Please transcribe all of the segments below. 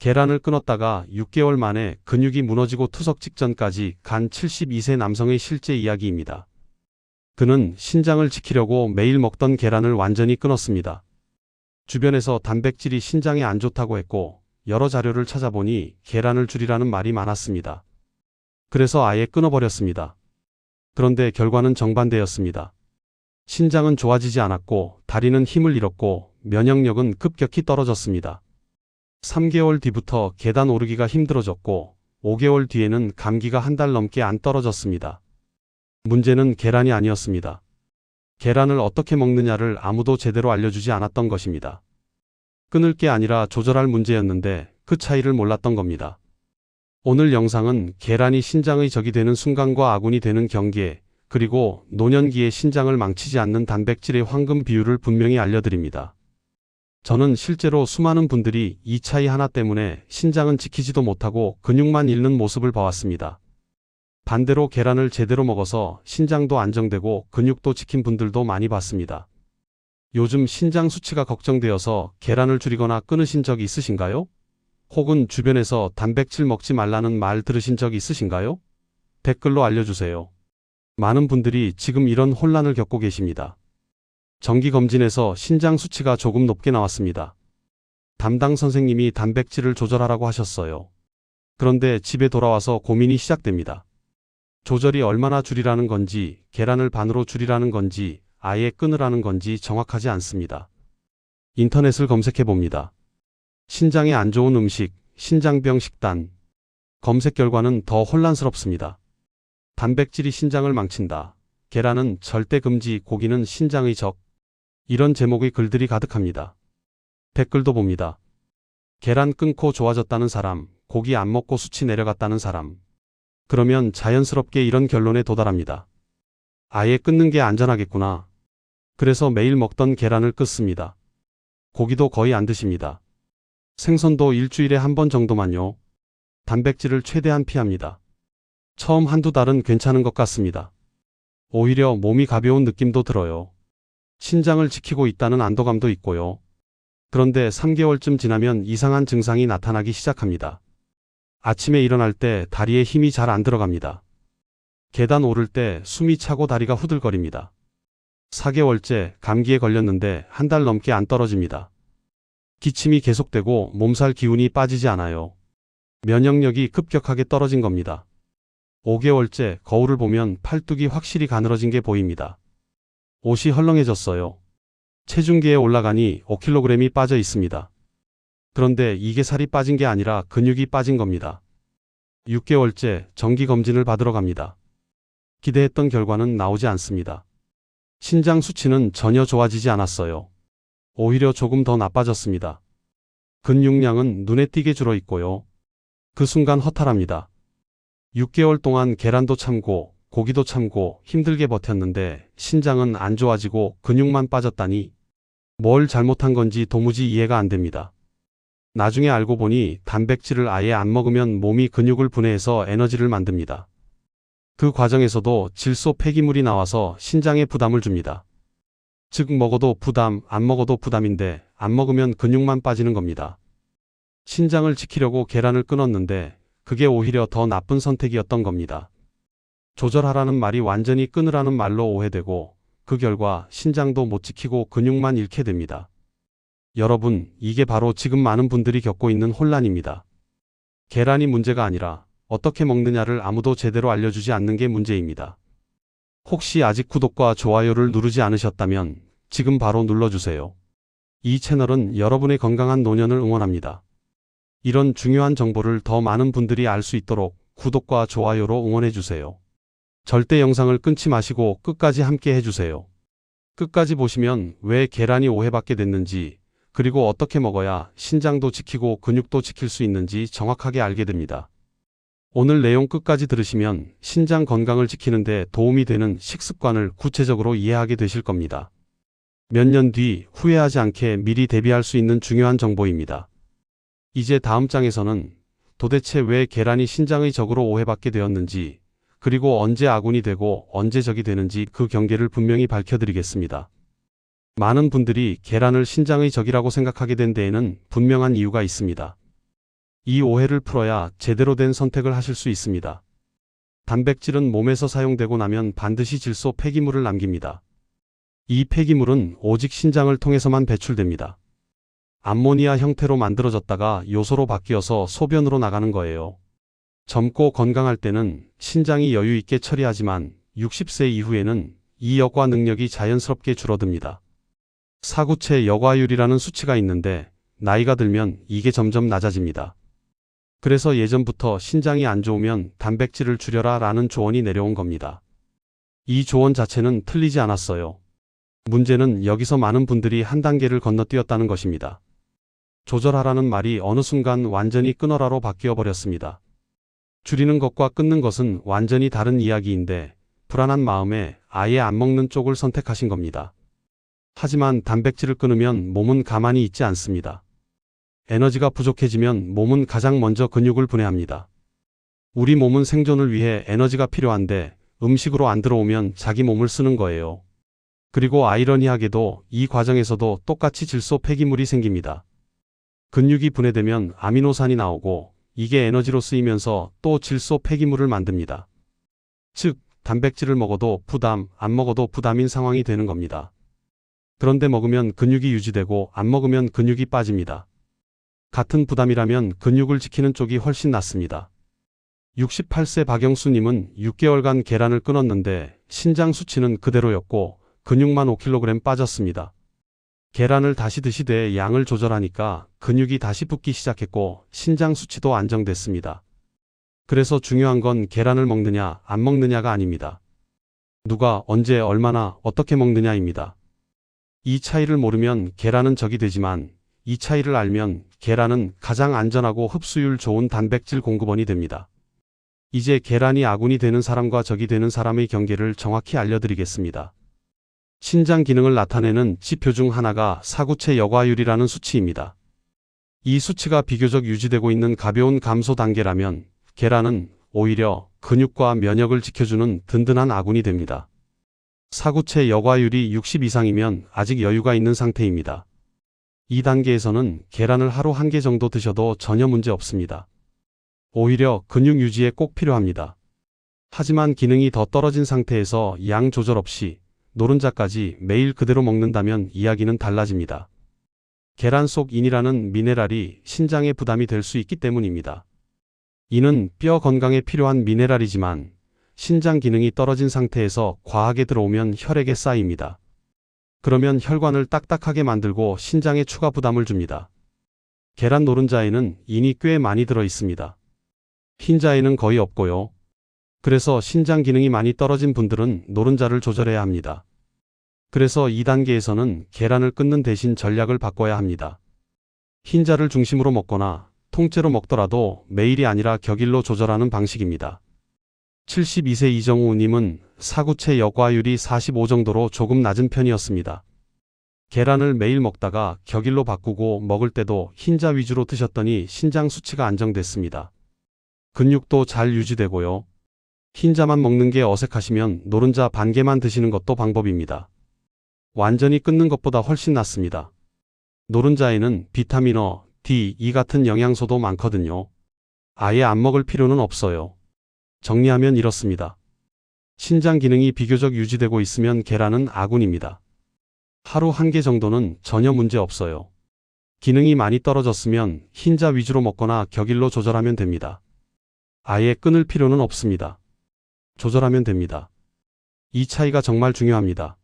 계란을 끊었다가 6개월 만에 근육이 무너지고 투석 직전까지 간 72세 남성의 실제 이야기입니다. 그는 신장을 지키려고 매일 먹던 계란을 완전히 끊었습니다. 주변에서 단백질이 신장에 안 좋다고 했고 여러 자료를 찾아보니 계란을 줄이라는 말이 많았습니다. 그래서 아예 끊어버렸습니다. 그런데 결과는 정반대였습니다. 신장은 좋아지지 않았고 다리는 힘을 잃었고 면역력은 급격히 떨어졌습니다. 3개월 뒤부터 계단 오르기가 힘들어졌고 5개월 뒤에는 감기가 한 달 넘게 안 떨어졌습니다. 문제는 계란이 아니었습니다. 계란을 어떻게 먹느냐를 아무도 제대로 알려주지 않았던 것입니다. 끊을 게 아니라 조절할 문제였는데 그 차이를 몰랐던 겁니다. 오늘 영상은 계란이 신장의 적이 되는 순간과 아군이 되는 경계, 그리고 노년기에 신장을 망치지 않는 단백질의 황금 비율을 분명히 알려드립니다. 저는 실제로 수많은 분들이 이 차이 하나 때문에 신장은 지키지도 못하고 근육만 잃는 모습을 봐왔습니다. 반대로 계란을 제대로 먹어서 신장도 안정되고 근육도 지킨 분들도 많이 봤습니다. 요즘 신장 수치가 걱정되어서 계란을 줄이거나 끊으신 적 있으신가요? 혹은 주변에서 단백질 먹지 말라는 말 들으신 적 있으신가요? 댓글로 알려주세요. 많은 분들이 지금 이런 혼란을 겪고 계십니다. 정기검진에서 신장 수치가 조금 높게 나왔습니다. 담당 선생님이 단백질을 조절하라고 하셨어요. 그런데 집에 돌아와서 고민이 시작됩니다. 조절이 얼마나 줄이라는 건지, 계란을 반으로 줄이라는 건지, 아예 끊으라는 건지 정확하지 않습니다. 인터넷을 검색해 봅니다. 신장에 안 좋은 음식, 신장병 식단. 검색 결과는 더 혼란스럽습니다. 단백질이 신장을 망친다. 계란은 절대 금지, 고기는 신장의 적. 이런 제목의 글들이 가득합니다. 댓글도 봅니다. 계란 끊고 좋아졌다는 사람, 고기 안 먹고 수치 내려갔다는 사람. 그러면 자연스럽게 이런 결론에 도달합니다. 아예 끊는 게 안전하겠구나. 그래서 매일 먹던 계란을 끊습니다. 고기도 거의 안 드십니다. 생선도 일주일에 한 번 정도만요. 단백질을 최대한 피합니다. 처음 한두 달은 괜찮은 것 같습니다. 오히려 몸이 가벼운 느낌도 들어요. 신장을 지키고 있다는 안도감도 있고요. 그런데 3개월쯤 지나면 이상한 증상이 나타나기 시작합니다. 아침에 일어날 때 다리에 힘이 잘 안 들어갑니다. 계단 오를 때 숨이 차고 다리가 후들거립니다. 4개월째 감기에 걸렸는데 한 달 넘게 안 떨어집니다. 기침이 계속되고 몸살 기운이 빠지지 않아요. 면역력이 급격하게 떨어진 겁니다. 5개월째 거울을 보면 팔뚝이 확실히 가늘어진 게 보입니다. 옷이 헐렁해졌어요. 체중계에 올라가니 5kg이 빠져 있습니다. 그런데 이게 살이 빠진 게 아니라 근육이 빠진 겁니다. 6개월째 정기검진을 받으러 갑니다. 기대했던 결과는 나오지 않습니다. 신장 수치는 전혀 좋아지지 않았어요. 오히려 조금 더 나빠졌습니다. 근육량은 눈에 띄게 줄어 있고요. 그 순간 허탈합니다. 6개월 동안 계란도 참고 고기도 참고 힘들게 버텼는데 신장은 안 좋아지고 근육만 빠졌다니 뭘 잘못한 건지 도무지 이해가 안 됩니다. 나중에 알고 보니 단백질을 아예 안 먹으면 몸이 근육을 분해해서 에너지를 만듭니다. 그 과정에서도 질소 폐기물이 나와서 신장에 부담을 줍니다. 즉 먹어도 부담, 안 먹어도 부담인데 안 먹으면 근육만 빠지는 겁니다. 신장을 지키려고 계란을 끊었는데 그게 오히려 더 나쁜 선택이었던 겁니다. 조절하라는 말이 완전히 끊으라는 말로 오해되고 그 결과 신장도 못 지키고 근육만 잃게 됩니다. 여러분, 이게 바로 지금 많은 분들이 겪고 있는 혼란입니다. 계란이 문제가 아니라 어떻게 먹느냐를 아무도 제대로 알려주지 않는 게 문제입니다. 혹시 아직 구독과 좋아요를 누르지 않으셨다면 지금 바로 눌러주세요. 이 채널은 여러분의 건강한 노년을 응원합니다. 이런 중요한 정보를 더 많은 분들이 알 수 있도록 구독과 좋아요로 응원해주세요. 절대 영상을 끊지 마시고 끝까지 함께 해주세요. 끝까지 보시면 왜 계란이 오해받게 됐는지, 그리고 어떻게 먹어야 신장도 지키고 근육도 지킬 수 있는지 정확하게 알게 됩니다. 오늘 내용 끝까지 들으시면 신장 건강을 지키는 데 도움이 되는 식습관을 구체적으로 이해하게 되실 겁니다. 몇 년 뒤 후회하지 않게 미리 대비할 수 있는 중요한 정보입니다. 이제 다음 장에서는 도대체 왜 계란이 신장의 적으로 오해받게 되었는지, 그리고 언제 아군이 되고 언제 적이 되는지 그 경계를 분명히 밝혀드리겠습니다. 많은 분들이 계란을 신장의 적이라고 생각하게 된 데에는 분명한 이유가 있습니다. 이 오해를 풀어야 제대로 된 선택을 하실 수 있습니다. 단백질은 몸에서 사용되고 나면 반드시 질소 폐기물을 남깁니다. 이 폐기물은 오직 신장을 통해서만 배출됩니다. 암모니아 형태로 만들어졌다가 요소로 바뀌어서 소변으로 나가는 거예요. 젊고 건강할 때는 신장이 여유 있게 처리하지만 60세 이후에는 이 여과 능력이 자연스럽게 줄어듭니다. 사구체 여과율이라는 수치가 있는데 나이가 들면 이게 점점 낮아집니다. 그래서 예전부터 신장이 안 좋으면 단백질을 줄여라 라는 조언이 내려온 겁니다. 이 조언 자체는 틀리지 않았어요. 문제는 여기서 많은 분들이 한 단계를 건너뛰었다는 것입니다. 조절하라는 말이 어느 순간 완전히 끊어라로 바뀌어 버렸습니다. 줄이는 것과 끊는 것은 완전히 다른 이야기인데 불안한 마음에 아예 안 먹는 쪽을 선택하신 겁니다. 하지만 단백질을 끊으면 몸은 가만히 있지 않습니다. 에너지가 부족해지면 몸은 가장 먼저 근육을 분해합니다. 우리 몸은 생존을 위해 에너지가 필요한데 음식으로 안 들어오면 자기 몸을 쓰는 거예요. 그리고 아이러니하게도 이 과정에서도 똑같이 질소 폐기물이 생깁니다. 근육이 분해되면 아미노산이 나오고 이게 에너지로 쓰이면서 또 질소 폐기물을 만듭니다. 즉, 단백질을 먹어도 부담, 안 먹어도 부담인 상황이 되는 겁니다. 그런데 먹으면 근육이 유지되고 안 먹으면 근육이 빠집니다. 같은 부담이라면 근육을 지키는 쪽이 훨씬 낫습니다. 68세 박영수님은 6개월간 계란을 끊었는데 신장 수치는 그대로였고 근육만 5kg 빠졌습니다. 계란을 다시 드시되 양을 조절하니까 근육이 다시 붙기 시작했고 신장 수치도 안정됐습니다. 그래서 중요한 건 계란을 먹느냐 안 먹느냐가 아닙니다. 누가 언제 얼마나 어떻게 먹느냐입니다. 이 차이를 모르면 계란은 적이 되지만 이 차이를 알면 계란은 가장 안전하고 흡수율 좋은 단백질 공급원이 됩니다. 이제 계란이 아군이 되는 사람과 적이 되는 사람의 경계를 정확히 알려드리겠습니다. 신장 기능을 나타내는 지표 중 하나가 사구체 여과율이라는 수치입니다. 이 수치가 비교적 유지되고 있는 가벼운 감소 단계라면 계란은 오히려 근육과 면역을 지켜주는 든든한 아군이 됩니다. 사구체 여과율이 60 이상이면 아직 여유가 있는 상태입니다. 이 단계에서는 계란을 하루 1개 정도 드셔도 전혀 문제 없습니다. 오히려 근육 유지에 꼭 필요합니다. 하지만 기능이 더 떨어진 상태에서 양 조절 없이 노른자까지 매일 그대로 먹는다면 이야기는 달라집니다. 계란 속 인이라는 미네랄이 신장에 부담이 될 수 있기 때문입니다. 이는 뼈 건강에 필요한 미네랄이지만 신장 기능이 떨어진 상태에서 과하게 들어오면 혈액에 쌓입니다. 그러면 혈관을 딱딱하게 만들고 신장에 추가 부담을 줍니다. 계란 노른자에는 인이 꽤 많이 들어 있습니다. 흰자에는 거의 없고요. 그래서 신장 기능이 많이 떨어진 분들은 노른자를 조절해야 합니다. 그래서 2단계에서는 계란을 끊는 대신 전략을 바꿔야 합니다. 흰자를 중심으로 먹거나 통째로 먹더라도 매일이 아니라 격일로 조절하는 방식입니다. 72세 이정우님은 사구체 여과율이 45 정도로 조금 낮은 편이었습니다. 계란을 매일 먹다가 격일로 바꾸고 먹을 때도 흰자 위주로 드셨더니 신장 수치가 안정됐습니다. 근육도 잘 유지되고요. 흰자만 먹는 게 어색하시면 노른자 반 개만 드시는 것도 방법입니다. 완전히 끊는 것보다 훨씬 낫습니다. 노른자에는 비타민어, D, E 같은 영양소도 많거든요. 아예 안 먹을 필요는 없어요. 정리하면 이렇습니다. 신장 기능이 비교적 유지되고 있으면 계란은 아군입니다. 하루 1개 정도는 전혀 문제 없어요. 기능이 많이 떨어졌으면 흰자 위주로 먹거나 격일로 조절하면 됩니다. 아예 끊을 필요는 없습니다. 조절하면 됩니다. 이 차이가 정말 중요합니다.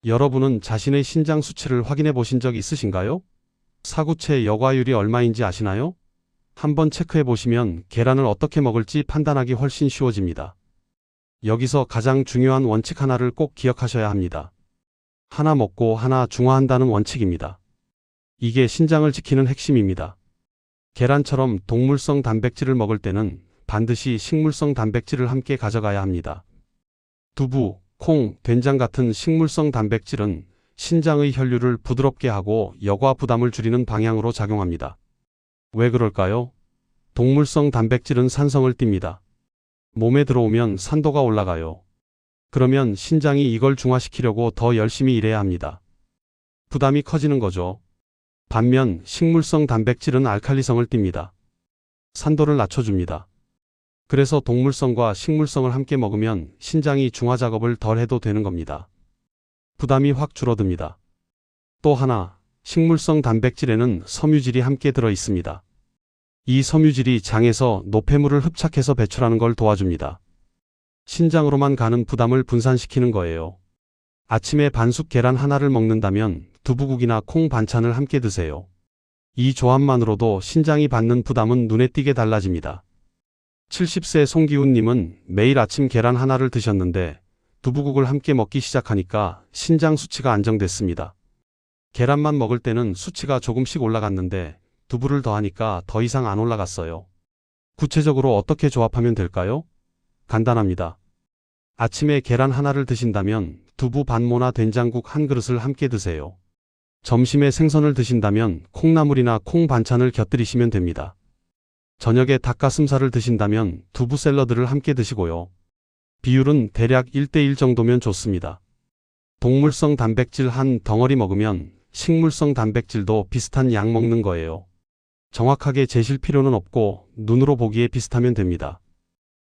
여러분은 자신의 신장 수치를 확인해 보신 적 있으신가요? 사구체 여과율이 얼마인지 아시나요? 한번 체크해 보시면 계란을 어떻게 먹을지 판단하기 훨씬 쉬워집니다. 여기서 가장 중요한 원칙 하나를 꼭 기억하셔야 합니다. 하나 먹고 하나 중화한다는 원칙입니다. 이게 신장을 지키는 핵심입니다. 계란처럼 동물성 단백질을 먹을 때는 반드시 식물성 단백질을 함께 가져가야 합니다. 두부, 콩, 된장 같은 식물성 단백질은 신장의 혈류를 부드럽게 하고 여과 부담을 줄이는 방향으로 작용합니다. 왜 그럴까요? 동물성 단백질은 산성을 띱니다. 몸에 들어오면 산도가 올라가요. 그러면 신장이 이걸 중화시키려고 더 열심히 일해야 합니다. 부담이 커지는 거죠. 반면 식물성 단백질은 알칼리성을 띱니다. 산도를 낮춰줍니다. 그래서 동물성과 식물성을 함께 먹으면 신장이 중화 작업을 덜 해도 되는 겁니다. 부담이 확 줄어듭니다. 또 하나, 식물성 단백질에는 섬유질이 함께 들어 있습니다. 이 섬유질이 장에서 노폐물을 흡착해서 배출하는 걸 도와줍니다. 신장으로만 가는 부담을 분산시키는 거예요. 아침에 반숙 계란 하나를 먹는다면 두부국이나 콩 반찬을 함께 드세요. 이 조합만으로도 신장이 받는 부담은 눈에 띄게 달라집니다. 70세 송기훈님은 매일 아침 계란 하나를 드셨는데 두부국을 함께 먹기 시작하니까 신장 수치가 안정됐습니다. 계란만 먹을 때는 수치가 조금씩 올라갔는데 두부를 더하니까 더 이상 안 올라갔어요. 구체적으로 어떻게 조합하면 될까요? 간단합니다. 아침에 계란 하나를 드신다면 두부 반모나 된장국 한 그릇을 함께 드세요. 점심에 생선을 드신다면 콩나물이나 콩 반찬을 곁들이시면 됩니다. 저녁에 닭가슴살을 드신다면 두부 샐러드를 함께 드시고요. 비율은 대략 1대1 정도면 좋습니다. 동물성 단백질 한 덩어리 먹으면 식물성 단백질도 비슷한 양 먹는 거예요. 정확하게 재실 필요는 없고 눈으로 보기에 비슷하면 됩니다.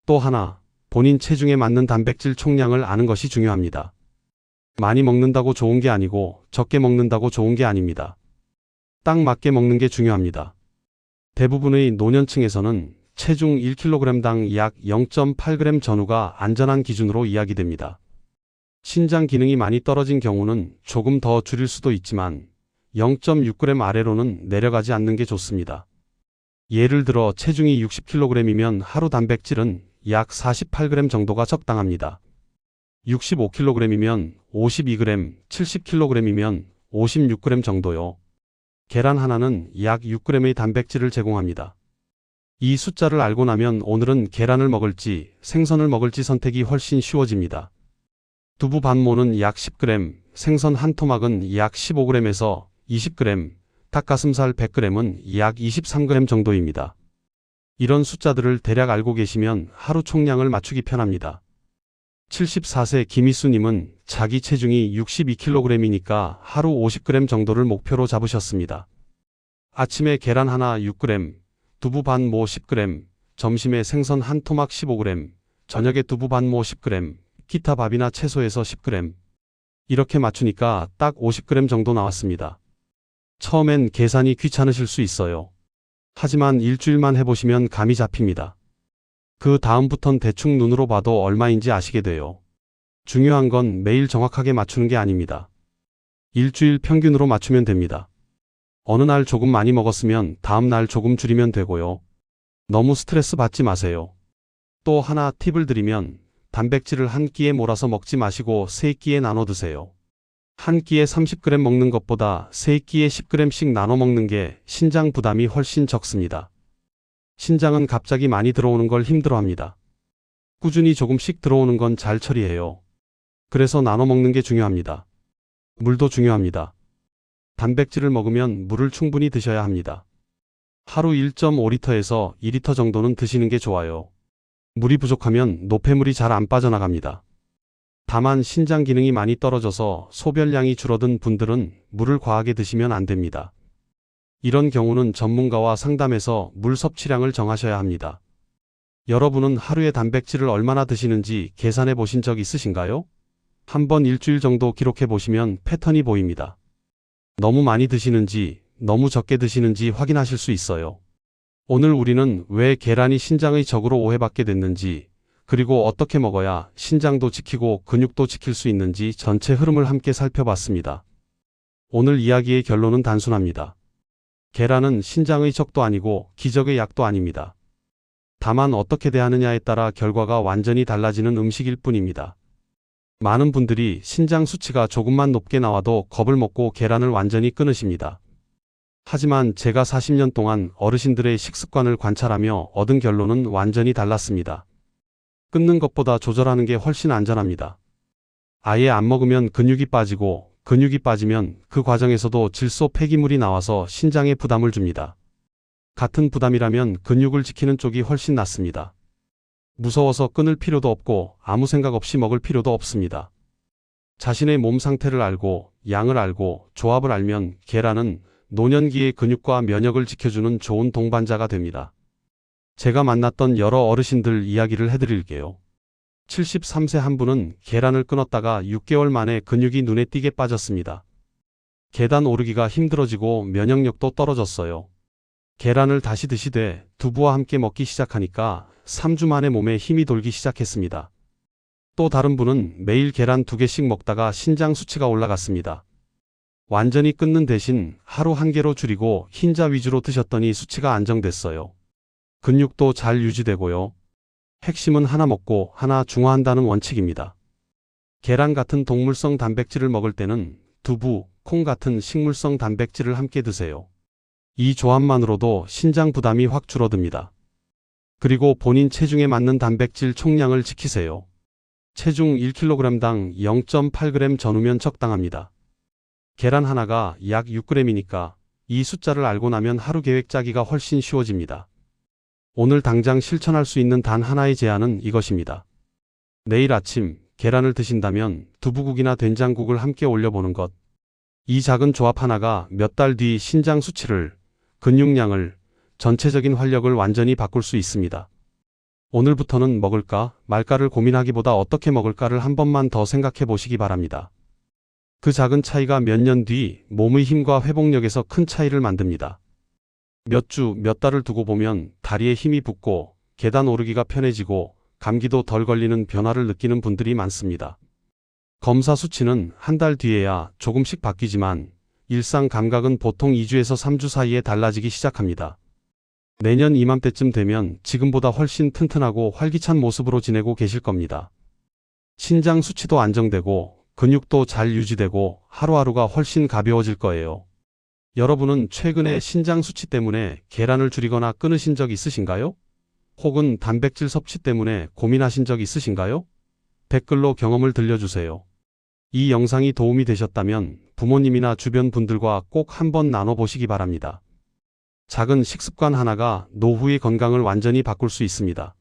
또 하나, 본인 체중에 맞는 단백질 총량을 아는 것이 중요합니다. 많이 먹는다고 좋은 게 아니고 적게 먹는다고 좋은 게 아닙니다. 딱 맞게 먹는 게 중요합니다. 대부분의 노년층에서는 체중 1kg당 약 0.8g 전후가 안전한 기준으로 이야기됩니다. 신장 기능이 많이 떨어진 경우는 조금 더 줄일 수도 있지만 0.6g 아래로는 내려가지 않는 게 좋습니다. 예를 들어 체중이 60kg이면 하루 단백질은 약 48g 정도가 적당합니다. 65kg이면 52g, 70kg이면 56g 정도요. 계란 하나는 약 6g의 단백질을 제공합니다. 이 숫자를 알고 나면 오늘은 계란을 먹을지 생선을 먹을지 선택이 훨씬 쉬워집니다. 두부 반모는 약 10g, 생선 한 토막은 약 15g에서 20g, 닭가슴살 100g은 약 23g 정도입니다. 이런 숫자들을 대략 알고 계시면 하루 총량을 맞추기 편합니다. 74세 김희수님은 자기 체중이 62kg이니까 하루 50g 정도를 목표로 잡으셨습니다. 아침에 계란 하나 6g, 두부 반모 10g, 점심에 생선 한 토막 15g, 저녁에 두부 반모 10g, 기타 밥이나 채소에서 10g. 이렇게 맞추니까 딱 50g 정도 나왔습니다. 처음엔 계산이 귀찮으실 수 있어요. 하지만 일주일만 해보시면 감이 잡힙니다. 그 다음부턴 대충 눈으로 봐도 얼마인지 아시게 돼요. 중요한 건 매일 정확하게 맞추는 게 아닙니다. 일주일 평균으로 맞추면 됩니다. 어느 날 조금 많이 먹었으면 다음 날 조금 줄이면 되고요. 너무 스트레스 받지 마세요. 또 하나 팁을 드리면 단백질을 한 끼에 몰아서 먹지 마시고 세 끼에 나눠 드세요. 한 끼에 30g 먹는 것보다 세 끼에 10g씩 나눠 먹는 게 신장 부담이 훨씬 적습니다. 신장은 갑자기 많이 들어오는 걸 힘들어합니다. 꾸준히 조금씩 들어오는 건 잘 처리해요. 그래서 나눠 먹는 게 중요합니다. 물도 중요합니다. 단백질을 먹으면 물을 충분히 드셔야 합니다. 하루 1.5리터에서 2리터 정도는 드시는 게 좋아요. 물이 부족하면 노폐물이 잘 안 빠져나갑니다. 다만 신장 기능이 많이 떨어져서 소변량이 줄어든 분들은 물을 과하게 드시면 안 됩니다. 이런 경우는 전문가와 상담해서 물 섭취량을 정하셔야 합니다. 여러분은 하루에 단백질을 얼마나 드시는지 계산해 보신 적 있으신가요? 한번 일주일 정도 기록해 보시면 패턴이 보입니다. 너무 많이 드시는지, 너무 적게 드시는지 확인하실 수 있어요. 오늘 우리는 왜 계란이 신장의 적으로 오해받게 됐는지, 그리고 어떻게 먹어야 신장도 지키고 근육도 지킬 수 있는지 전체 흐름을 함께 살펴봤습니다. 오늘 이야기의 결론은 단순합니다. 계란은 신장의 적도 아니고 기적의 약도 아닙니다. 다만 어떻게 대하느냐에 따라 결과가 완전히 달라지는 음식일 뿐입니다. 많은 분들이 신장 수치가 조금만 높게 나와도 겁을 먹고 계란을 완전히 끊으십니다. 하지만 제가 40년 동안 어르신들의 식습관을 관찰하며 얻은 결론은 완전히 달랐습니다. 끊는 것보다 조절하는 게 훨씬 안전합니다. 아예 안 먹으면 근육이 빠지고 근육이 빠지면 그 과정에서도 질소 폐기물이 나와서 신장에 부담을 줍니다. 같은 부담이라면 근육을 지키는 쪽이 훨씬 낫습니다. 무서워서 끊을 필요도 없고 아무 생각 없이 먹을 필요도 없습니다. 자신의 몸 상태를 알고 양을 알고 조합을 알면 계란은 노년기의 근육과 면역을 지켜주는 좋은 동반자가 됩니다. 제가 만났던 여러 어르신들 이야기를 해드릴게요. 73세 한 분은 계란을 끊었다가 6개월 만에 근육이 눈에 띄게 빠졌습니다. 계단 오르기가 힘들어지고 면역력도 떨어졌어요. 계란을 다시 드시되 두부와 함께 먹기 시작하니까 3주 만에 몸에 힘이 돌기 시작했습니다. 또 다른 분은 매일 계란 2개씩 먹다가 신장 수치가 올라갔습니다. 완전히 끊는 대신 하루 1개로 줄이고 흰자 위주로 드셨더니 수치가 안정됐어요. 근육도 잘 유지되고요. 핵심은 하나 먹고 하나 중화한다는 원칙입니다. 계란 같은 동물성 단백질을 먹을 때는 두부, 콩 같은 식물성 단백질을 함께 드세요. 이 조합만으로도 신장 부담이 확 줄어듭니다. 그리고 본인 체중에 맞는 단백질 총량을 지키세요. 체중 1kg당 0.8g 전후면 적당합니다. 계란 하나가 약 6g이니까 이 숫자를 알고 나면 하루 계획 짜기가 훨씬 쉬워집니다. 오늘 당장 실천할 수 있는 단 하나의 제안은 이것입니다. 내일 아침 계란을 드신다면 두부국이나 된장국을 함께 올려보는 것. 이 작은 조합 하나가 몇 달 뒤 신장 수치를, 근육량을, 전체적인 활력을 완전히 바꿀 수 있습니다. 오늘부터는 먹을까 말까를 고민하기보다 어떻게 먹을까를 한 번만 더 생각해 보시기 바랍니다. 그 작은 차이가 몇 년 뒤 몸의 힘과 회복력에서 큰 차이를 만듭니다. 몇 주, 몇 달을 두고 보면 다리에 힘이 붙고 계단 오르기가 편해지고 감기도 덜 걸리는 변화를 느끼는 분들이 많습니다. 검사 수치는 한 달 뒤에야 조금씩 바뀌지만 일상 감각은 보통 2주에서 3주 사이에 달라지기 시작합니다. 내년 이맘때쯤 되면 지금보다 훨씬 튼튼하고 활기찬 모습으로 지내고 계실 겁니다. 신장 수치도 안정되고 근육도 잘 유지되고 하루하루가 훨씬 가벼워질 거예요. 여러분은 최근에 신장 수치 때문에 계란을 줄이거나 끊으신 적 있으신가요? 혹은 단백질 섭취 때문에 고민하신 적 있으신가요? 댓글로 경험을 들려주세요. 이 영상이 도움이 되셨다면 부모님이나 주변 분들과 꼭 한번 나눠보시기 바랍니다. 작은 식습관 하나가 노후의 건강을 완전히 바꿀 수 있습니다.